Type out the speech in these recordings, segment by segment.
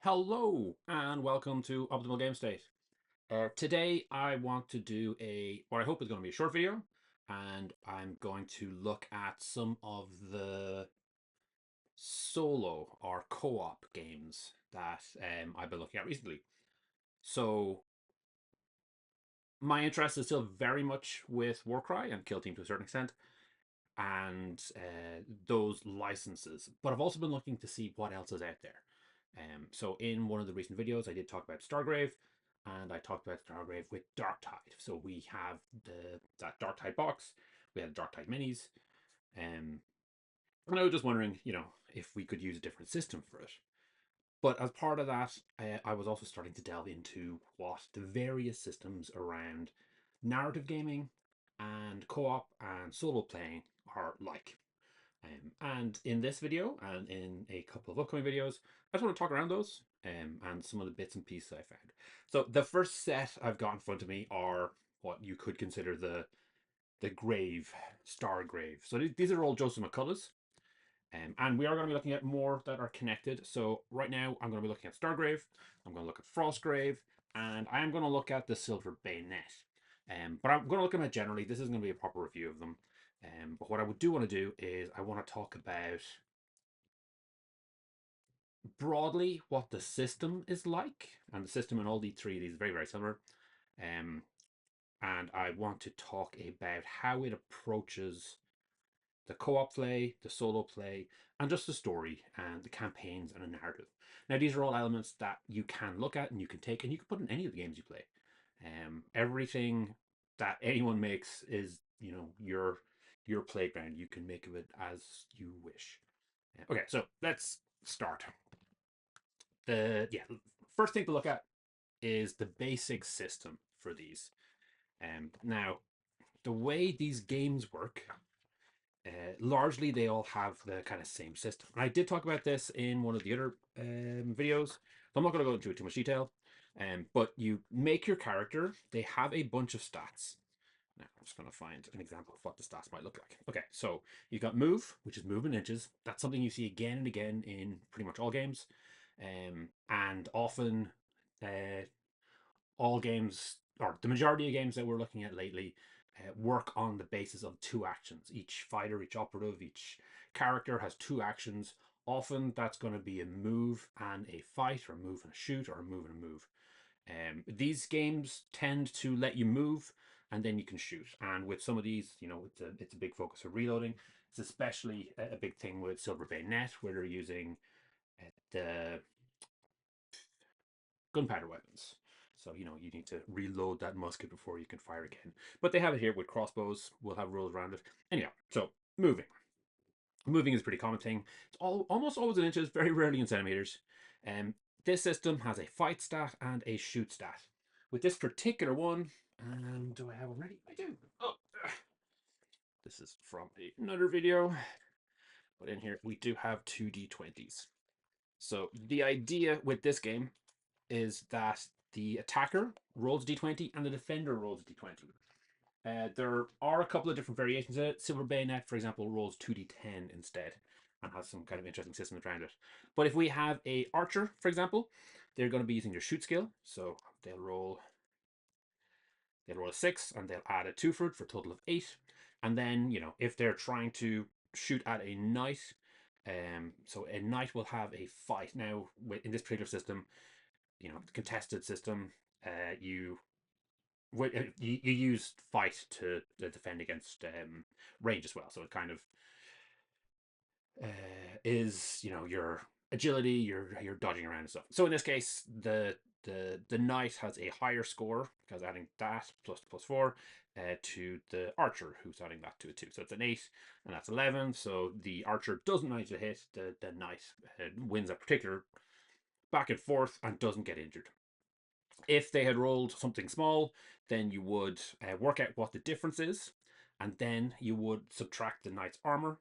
Hello and welcome to Optimal Game State. Today I want to do what I hope is going to be a short video, and I'm going to look at some of the solo or co-op games that I've been looking at recently. So my interest is still very much with Warcry and Kill Team to a certain extent, and those licenses. But I've also been looking to see what else is out there. So in one of the recent videos, I did talk about Stargrave, and I talked about Stargrave with Darktide. So we have that Darktide box, we had Darktide minis, and I was just wondering, if we could use a different system for it. But as part of that, I was also starting to delve into what the various systems around narrative gaming and co-op and solo playing are like. And in this video and in a couple of upcoming videos, I just want to talk around those and some of the bits and pieces I found. So the first set I've got in front of me are what you could consider the grave, Stargrave. So these are all Joseph McCullough's. And we are going to be looking at more that are connected. So right now I'm going to be looking at Stargrave, I'm going to look at Frostgrave, and I am going to look at the Silver Bayonet. But I'm going to look at them generally. This isn't going to be a proper review of them. But what I do want to do is I want to talk about broadly what the system is like. And the system in all the three of these is very, very similar. Um, and I want to talk about how it approaches the co-op play, the solo play, and just the story and the campaigns and a narrative. Now, these are all elements that you can look at and you can take and you can put in any of the games you play. Everything that anyone makes is, your playground. You can make of it as you wish. Okay, so let's start. The first thing to look at is the basic system for these. Now, the way these games work, largely they all have the kind of same system. And I did talk about this in one of the other videos, so I'm not going to go into it too much detail. But you make your character, they have a bunch of stats. Now, I'm just going to find an example of what the stats might look like. Okay, so you've got move, which is move in inches. That's something you see again and again in pretty much all games. And often all games, or the majority of games that we're looking at lately, work on the basis of two actions. Each fighter, each operative, each character has two actions. Often that's going to be a move and a fight, or a move and a shoot, or a move and a move. These games tend to let you move and then you can shoot. And with some of these, it's a big focus for reloading. It's especially a big thing with Silver Bayonet, where they're using the gunpowder weapons. So, you need to reload that musket before you can fire again. But they have it here with crossbows. We'll have rules around it. Anyhow, so moving. Moving is a pretty common thing. It's almost always in inches, very rarely in centimeters. This system has a fight stat and a shoot stat. With this particular one, do I have already? I do. Oh, this is from another video. But in here, we do have two D20s. So the idea with this game is that the attacker rolls d20 and the defender rolls d20. There are a couple of different variations of it. Silver Bayonet, for example, rolls 2d10 instead and has some kind of interesting systems around it. But if we have a archer, for example, they're going to be using their shoot skill. So they'll roll a 6 and they'll add a 2 for it for a total of 8. And then, if they're trying to shoot at a knight, so a knight will have a fight. Now, in this particular system, contested system, you use fight to defend against range as well. So it kind of is your agility, your dodging around and stuff. So in this case, the knight has a higher score because adding that plus 4 to the archer, who's adding that to a 2. So it's an 8 and that's 11. So the archer doesn't manage to hit. The knight wins a particular back and forth and doesn't get injured. If they had rolled something small, then you would work out what the difference is, and then you would subtract the knight's armor.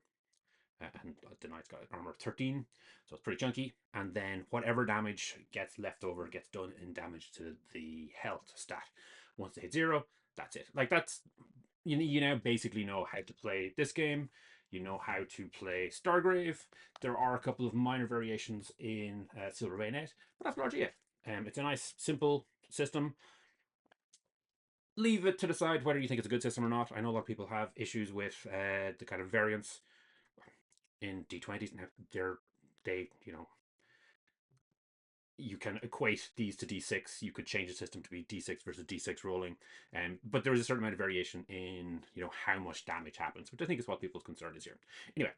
And the knight's got armor of 13, so it's pretty chunky. And then whatever damage gets left over gets done in damage to the health stat. Once they hit 0, that's it. Like, that's you now basically know how to play this game. you know how to play Stargrave. There are a couple of minor variations in Silver Bayonet, but that's largely it. It's a nice, simple system. Leave it to decide whether you think it's a good system or not. I know a lot of people have issues with the kind of variance in D20s. Now, you know, you can equate these to D6. You could change the system to be D6 versus D6 rolling, but there is a certain amount of variation in how much damage happens, which I think is what people's concern is here. Anyway,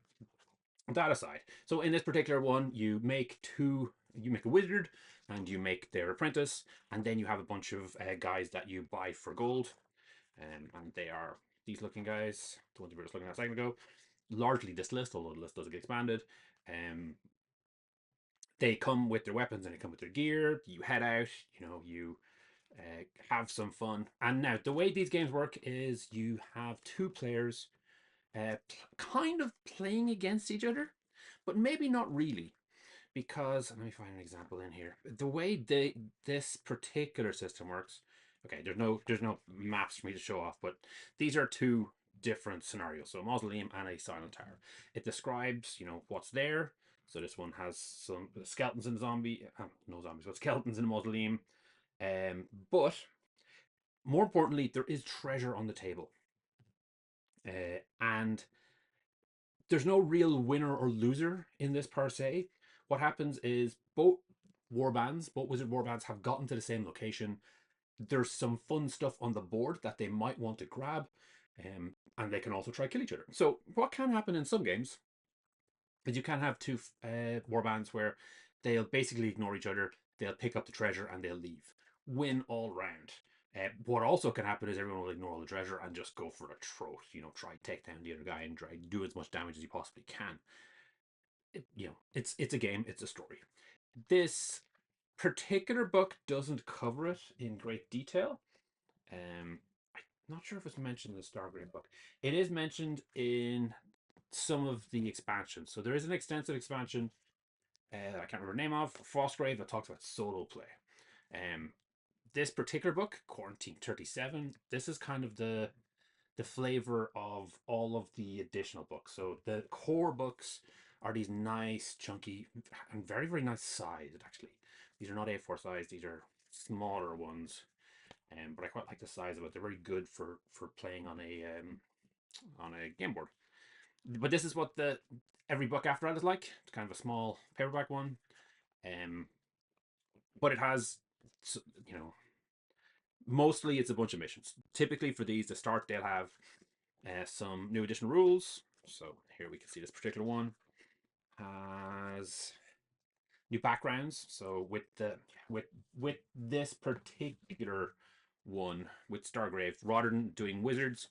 that aside, so in this particular one, you make a wizard and you make their apprentice, and then you have a bunch of guys that you buy for gold, and they are these looking guys, the ones we were just looking at a second ago. Largely this list, although the list does get expanded. They come with their weapons and they come with their gear. You head out, you have some fun. And now the way these games work is you have two players kind of playing against each other, but maybe not really, because let me find an example in here. The way this particular system works. Okay, there's no maps for me to show off, but these are two different scenarios. So a mausoleum and a silent tower. It describes what's there. So this one has some skeletons and no zombies, but skeletons in a mausoleum. But more importantly, there is treasure on the table, and there's no real winner or loser in this per se. What happens is both wizard warbands have gotten to the same location. There's some fun stuff on the board that they might want to grab, and they can also try kill each other. So what can happen in some games is you can have two warbands where they'll basically ignore each other, they'll pick up the treasure and they'll leave. Win all round. What also can happen is everyone will ignore all the treasure and just go for the throat. Try take down the other guy and try do as much damage as you possibly can. It's a game, it's a story. This particular book doesn't cover it in great detail. I'm not sure if it's mentioned in the Stargrave book. It is mentioned in some of the expansions. So there is an extensive expansion I can't remember the name of, Frostgrave, that talks about solo play. This particular book, Quarantine 37, this is kind of the flavor of all of the additional books. So the core books are these nice, chunky, and very, very nice sized, actually. These are not A4 size, these are smaller ones. But I quite like the size of it. They're very good for playing on a game board. But this is what every book after that is like. It's kind of a small paperback one. But it has, mostly it's a bunch of missions. Typically for these to start, they'll have some new additional rules. So here we can see this particular one has new backgrounds. So with this particular one with Stargrave, rather than doing wizards,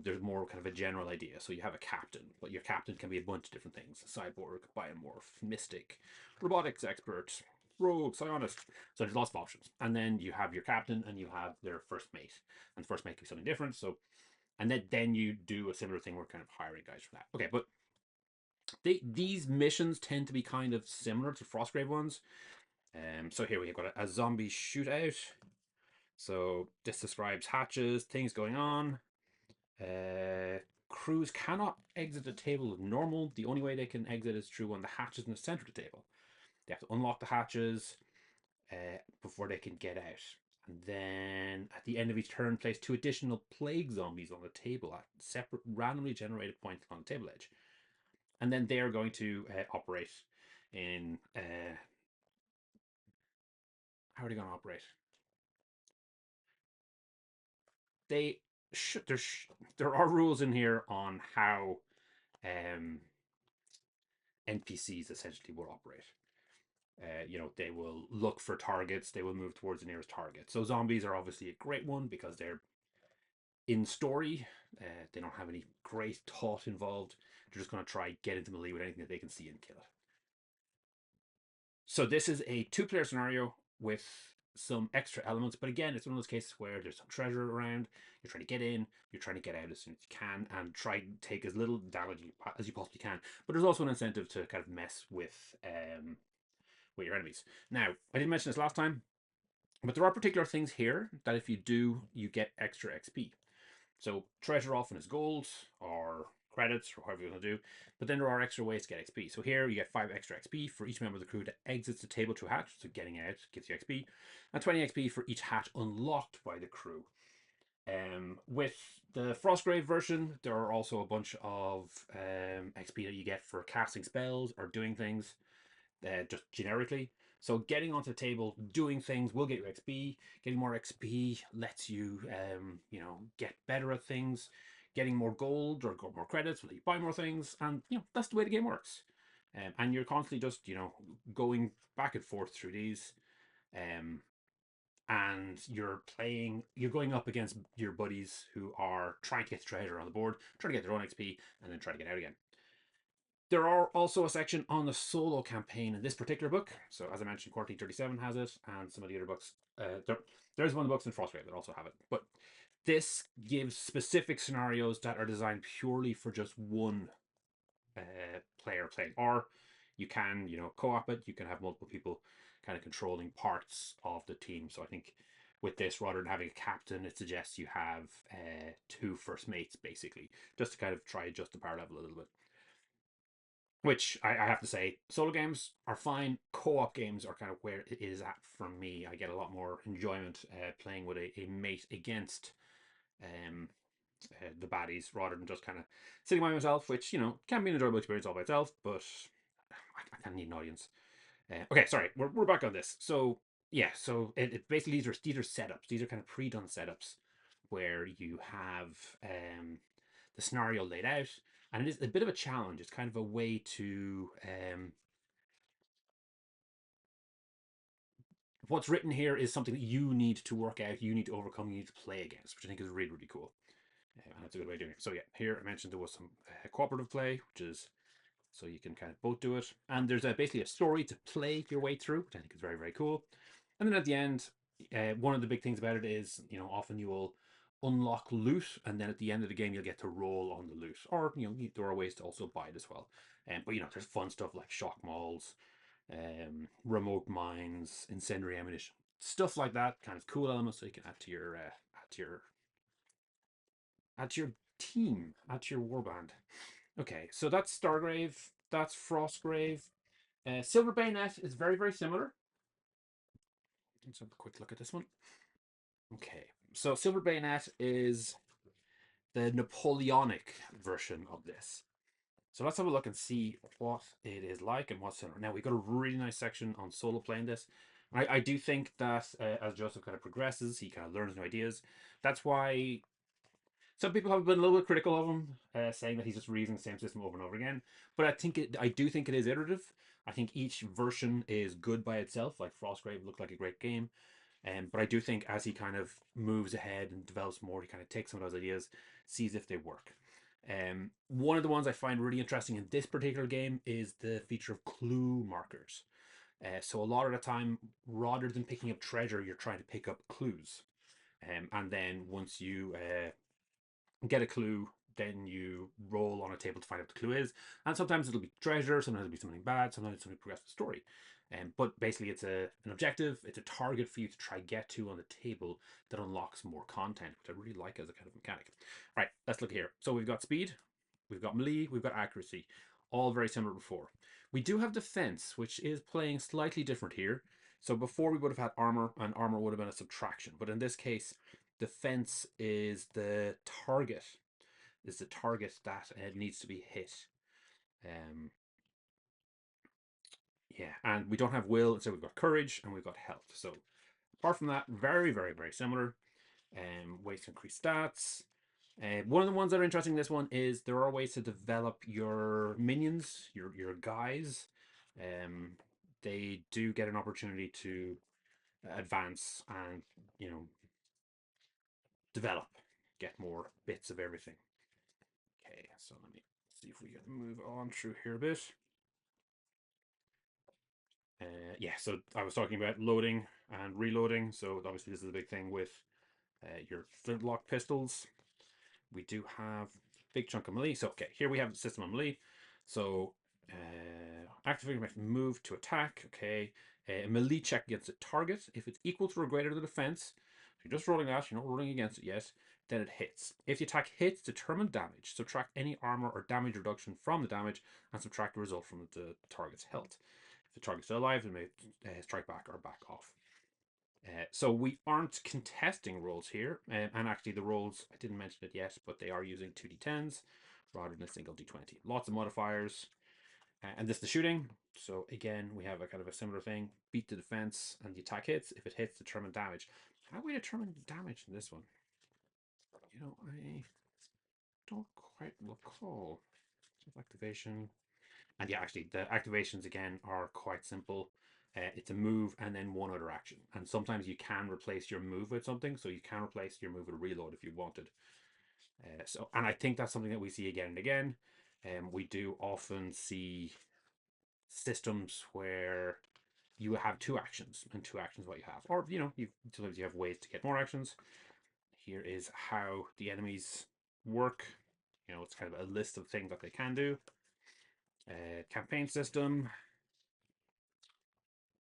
there's more kind of a general idea. So you have a captain, but your captain can be a bunch of different things: cyborg, biomorph, mystic, robotics expert, rogue, psionist. So there's lots of options. And then you have your captain and you have their first mate, and the first mate can be something different. So, and then you do a similar thing. We're kind of hiring guys for that. Okay, but these missions tend to be kind of similar to Frostgrave ones. So here we've got a zombie shootout. So this describes hatches, things going on. Crews cannot exit the table as normal. The only way they can exit is through one of the hatches in the center of the table. They have to unlock the hatches before they can get out. And then at the end of each turn, place 2 additional plague zombies on the table at separate randomly generated points on the table edge. And then they are going to operate in... how are they going to operate? There are rules in here on how NPCs essentially will operate. They will look for targets. They will move towards the nearest target. So zombies are obviously a great one because they're in story. They don't have any great thought involved. They're just going to try get into melee with anything that they can see and kill it. So this is a 2-player scenario with some extra elements, but again, it's one of those cases where there's some treasure around. You're trying to get in, you're trying to get out as soon as you can, and try to take as little damage as you possibly can. But there's also an incentive to kind of mess with your enemies. Now, I didn't mention this last time, but there are particular things here that if you do, you get extra XP. So treasure often is gold, or credits or whatever you want to do. But then there are extra ways to get XP. So here you get 5 extra XP for each member of the crew that exits the table through a hatch. So getting out gives you XP, and 20 XP for each hatch unlocked by the crew. With the Frostgrave version, there are also a bunch of XP that you get for casting spells or doing things just generically. So getting onto the table, doing things will get you XP. Getting more XP lets you, you know, get better at things. Getting more gold or more credits will let you buy more things, and you know that's the way the game works. And you're constantly just, you know, going back and forth through these. Um, and you're going up against your buddies who are trying to get the treasure on the board, trying to get their own XP, and then try to get out again. There are also a section on the solo campaign in this particular book. So as I mentioned, Quarantine 37 has it, and some of the other books. There's one of the books in Frostgrave that also have it. But this gives specific scenarios that are designed purely for just one player playing. Or you can, you know, co-op it. You can have multiple people kind of controlling parts of the team. So I think with this, rather than having a captain, it suggests you have 2 first mates, basically, just to kind of try adjust the power level a little bit. Which I have to say, solo games are fine. Co-op games are kind of where it is at for me. I get a lot more enjoyment playing with a mate against um, the baddies rather than just kind of sitting by myself, which, you know, can be an enjoyable experience all by itself, but I kind of need an audience. Okay, sorry, we're back on this. So, yeah, so it basically, these are setups. These are kind of pre-done setups where you have the scenario laid out, and it is a bit of a challenge. It's kind of a way to what's written here is something that you need to work out, you need to overcome, you need to play against, which I think is really, really cool. And that's a good way of doing it. So yeah, here I mentioned there was some cooperative play, which is so you can kind of both do it. And there's basically a story to play your way through, which I think is very, very cool. And then at the end, one of the big things about it is, you know, often you will unlock loot, and then at the end of the game, you'll get to roll on the loot. Or, you know, there are ways to also buy it as well. But, you know, there's fun stuff like shock malls, remote mines, incendiary ammunition, stuff like that. Kind of cool elements so you can add to your team, add to your warband. Okay, so that's Stargrave, that's Frostgrave. Silver Bayonet is very, very similar. Let's have a quick look at this one. Okay, so Silver Bayonet is the Napoleonic version of this. So let's have a look and see what it is like and what's similar. Now, we've got a really nice section on solo playing this. I do think that as Joseph kind of progresses, he kind of learns new ideas. That's why some people have been a little bit critical of him, saying that he's just reusing the same system over and over again. But I do think it is iterative. I think each version is good by itself. Like Frostgrave looked like a great game. But I do think as he kind of moves ahead and develops more, he kind of takes some of those ideas, sees if they work. One of the ones I find really interesting in this particular game is the feature of clue markers. So a lot of the time, rather than picking up treasure, you're trying to pick up clues. And then once you get a clue, then you roll on a table to find out what the clue is. And sometimes it'll be treasure, sometimes it'll be something bad, sometimes it's something progressive story. But basically it's an objective, it's a target for you to try get to on the table that unlocks more content, which I really like as a kind of mechanic. All right, let's look here. So we've got speed, we've got melee, we've got accuracy, all very similar to before. We do have defense, which is playing slightly different here. So before we would have had armor, and armor would have been a subtraction. But in this case, defense is the target, that needs to be hit. Yeah, and we don't have will, and so we've got courage and we've got health. So apart from that, very, very, very similar. Ways to increase stats. One of the ones that are interesting in this one is there are ways to develop your minions, your guys. They do get an opportunity to advance and, you know, develop, get more bits of everything. Okay, so let me see if we can move on through here a bit. Yeah, so I was talking about loading and reloading. So obviously this is a big thing with your flintlock pistols. We do have a big chunk of melee. So okay, here we have the system of melee. So activating my move to attack. Okay, a melee check against a target. If it's equal to or greater than the defense, so you're just rolling that. You're not rolling against it yet. then it hits. If the attack hits, determine damage. Subtract any armor or damage reduction from the damage and subtract the result from the target's health. If the target's still alive, then may strike back or back off. So we aren't contesting rolls here, and actually the rolls, I didn't mention it yet, but they are using 2d10s rather than a single d20. Lots of modifiers, and this is the shooting. So again, we have a kind of a similar thing. Beat the defense and the attack hits. If it hits, determine damage. How do we determine damage in this one? You know, I don't quite recall. Activation. And yeah, actually, the activations again are quite simple. It's a move and then one other action. And sometimes you can replace your move with something. So you can replace your move with a reload if you wanted. And I think that's something that we see again and again. We do often see systems where you have two actions and two actions what you have. Or, you know, sometimes you have ways to get more actions. Here is how the enemies work. You know, it's kind of a list of things that they can do. Campaign system.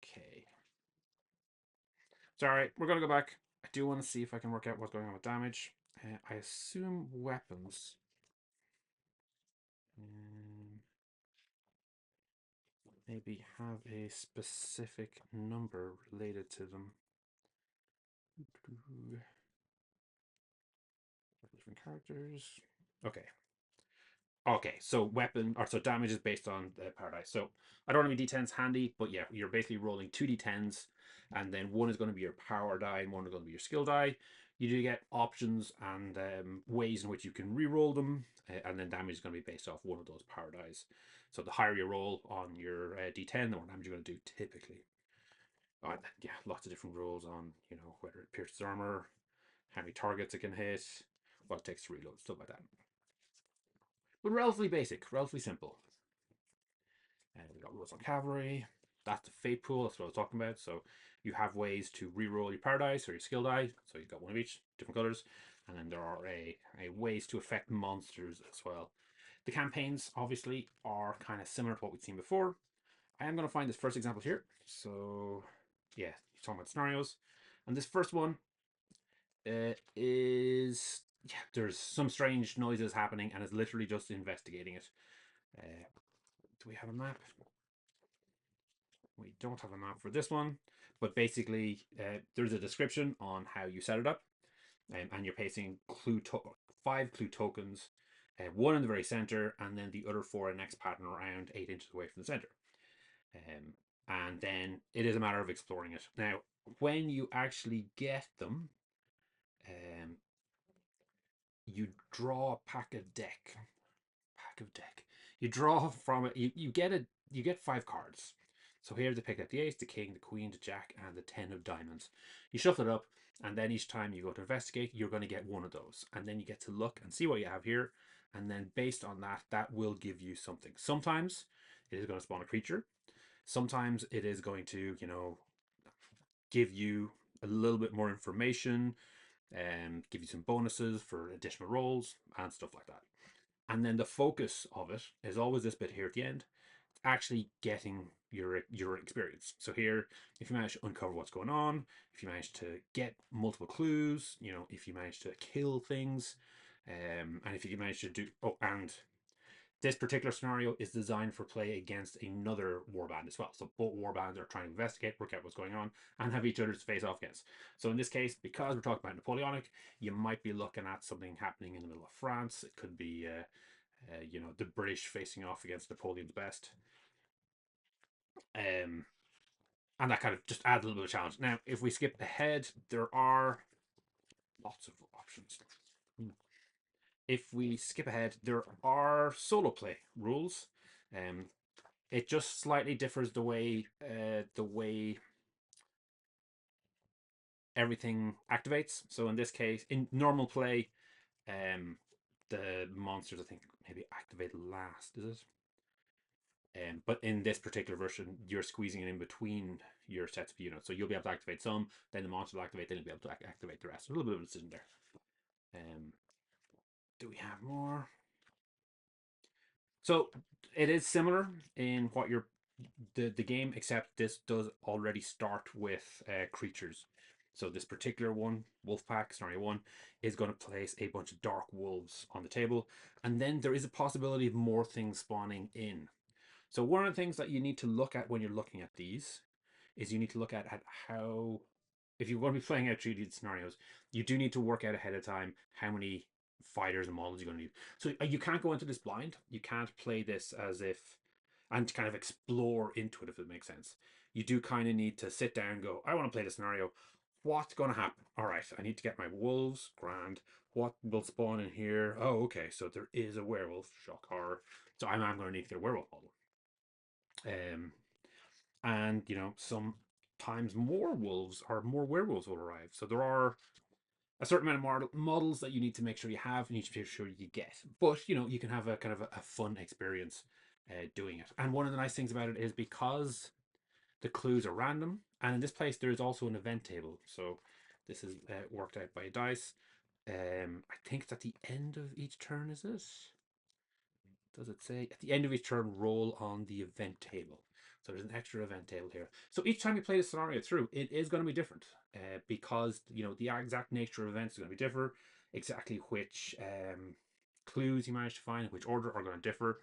Okay. Sorry, we're going to go back. I do want to see if I can work out what's going on with damage. I assume weapons. Maybe have a specific number related to them. Different characters. Okay. Okay, so damage is based on the paradise. So I don't have any d10s handy, but yeah, you're basically rolling 2d10s, and then one is going to be your power die and one is going to be your skill die. You do get options and ways in which you can re-roll them, and then damage is going to be based off one of those power dies. So the higher you roll on your d10, the more damage you're going to do typically. Yeah, lots of different rules on, you know, whether it pierces armor, how many targets it can hit, what it takes to reload, stuff like that. But relatively basic, relatively simple. And we got rules on cavalry. That's the fate pool. That's what I was talking about. So you have ways to re-roll your paradise or your skill die. So you've got one of each, different colors. And then there are a ways to affect monsters as well. The campaigns obviously are kind of similar to what we've seen before. I am going to find this first example here. So yeah, you're talking about scenarios. And this first one is, yeah, there's some strange noises happening and it's literally just investigating it. Do we have a map? We don't have a map for this one, but basically there's a description on how you set it up, and you're pasting 5 clue tokens, one in the very center, and then the other 4 in the next pattern around 8 inches away from the center. And then it is a matter of exploring it. Now, when you actually get them, you draw a pack of deck. You draw from it. You get 5 cards. So here they pick up the ace, the king, the queen, the jack, and the 10 of diamonds. You shuffle it up, and then each time you go to investigate, you're going to get one of those. And then you get to look and see what you have here. And then based on that, that will give you something. Sometimes it is going to spawn a creature. Sometimes it is going to, you know, give you a little bit more information and give you some bonuses for additional rolls and stuff like that. And then the focus of it is always this bit here at the end, actually getting your experience. So here, if you manage to uncover what's going on, if you manage to get multiple clues, you know, if you manage to kill things, and if you manage to do, and this particular scenario is designed for play against another warband as well. So both warbands are trying to investigate, work out what's going on, and have each other to face off against. So in this case, because we're talking about Napoleonic, you might be looking at something happening in the middle of France. It could be, you know, the British facing off against Napoleon's best. And that kind of just adds a little bit of challenge. Now, if we skip ahead, there are lots of options. If we skip ahead, there are solo play rules. It just slightly differs the way everything activates. So in this case, in normal play, the monsters I think maybe activate last. Is it? But in this particular version, you're squeezing it in between your sets of units. So you'll be able to activate some, then the monster will activate, then you'll be able to activate the rest. A little bit of a decision there. Do we have more? So it is similar in what you're the game, except this does already start with creatures. So this particular one, Wolfpack, scenario 1, is going to place a bunch of dark wolves on the table. And then there is a possibility of more things spawning in. So one of the things that you need to look at when you're looking at these is you need to look at how, if you're going to be playing out 3D scenarios, you do need to work out ahead of time how many fighters and models you're going to need. So you can't go into this blind. You can't play this as if, and kind of explore into it, if it makes sense. You do kind of need to sit down and go, I want to play the scenario. What's going to happen? All right, I need to get my wolves. Grand. What will spawn in here? Oh, okay, so there is a werewolf. Shock horror. So I'm going to need to get a werewolf model. And sometimes more wolves or more werewolves will arrive. So there are a certain amount of models that you need to make sure you have, and you need to make sure you get. But you can have a kind of a fun experience doing it. And one of the nice things about it is because the clues are random, and in this place there is also an event table. So this is worked out by a dice. I think it's at the end of each turn, is it? Does it say? At the end of each turn, roll on the event table. So there's an extra event table here. So each time you play the scenario through, it is going to be different because the exact nature of events is going to be different. Exactly which clues you manage to find, in which order, are going to differ.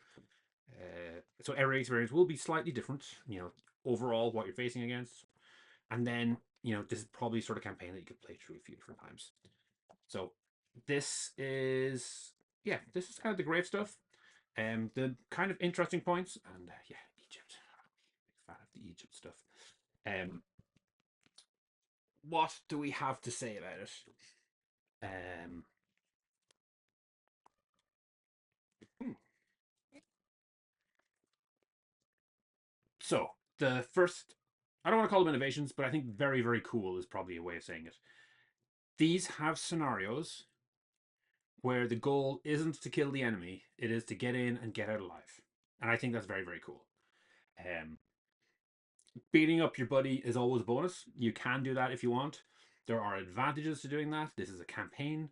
So every experience will be slightly different. Overall what you're facing against, and then this is probably sort of campaign that you could play through a few different times. So this is kind of the grave stuff. The kind of interesting points, and yeah, Egypt. Big fan of the Egypt stuff. What do we have to say about it? Hmm. So the first, I don't want to call them innovations, but I think very, very cool is probably a way of saying it. These have scenarios where the goal isn't to kill the enemy; it is to get in and get out alive, and I think that's very, very cool. Um, Beating up your buddy is always a bonus. You can do that if you want. There are advantages to doing that. This is a campaign.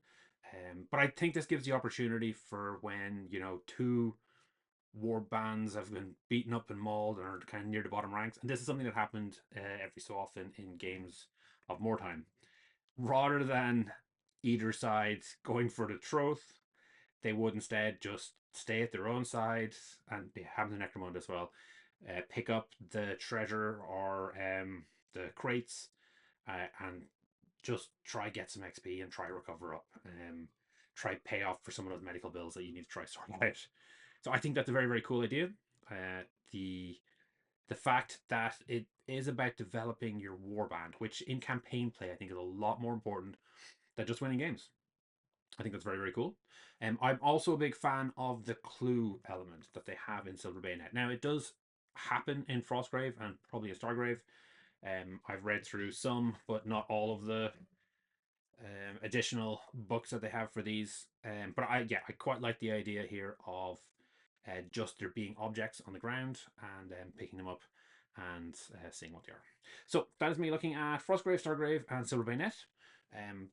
But I think this gives the opportunity for when, two war bands have been beaten up and mauled and are kind of near the bottom ranks. And this is something that happened every so often in games of wartime. Rather than either side going for the truth, they would instead just stay at their own side, and they have the Necromunda as well. Pick up the treasure or the crates and just try get some XP and try recover up. Try pay off for some of those medical bills that you need to try sorting out. So I think that's a very, very cool idea. The fact that it is about developing your warband, which in campaign play I think is a lot more important than just winning games. I think that's very, very cool. I'm also a big fan of the clue element that they have in Silver Bayonet. Now, it does happen in Frostgrave and probably in Stargrave. I've read through some, but not all of the additional books that they have for these. But I quite like the idea here of just there being objects on the ground and picking them up and seeing what they are. So that is me looking at Frostgrave, Stargrave, and Silver Bayonet.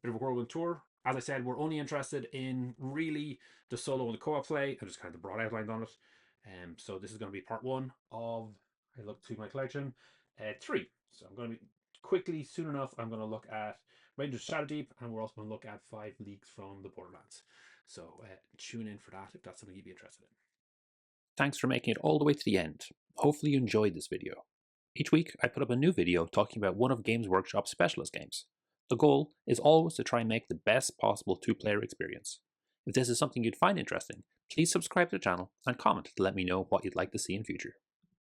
Bit of a whirlwind tour. As I said, we're only interested in really the solo and the co-op play and just kind of the broad outlines on it. So this is going to be part 1 of, I look to my collection, 3. So I'm going to be quickly, soon enough, I'm going to look at Rangers of Shadowdeep, and we're also going to look at 5 Leagues from the Borderlands. So tune in for that if that's something you'd be interested in. Thanks for making it all the way to the end. Hopefully you enjoyed this video. Each week I put up a new video talking about one of Games Workshop's specialist games. The goal is always to try and make the best possible 2-player experience. If this is something you'd find interesting, please subscribe to the channel and comment to let me know what you'd like to see in future.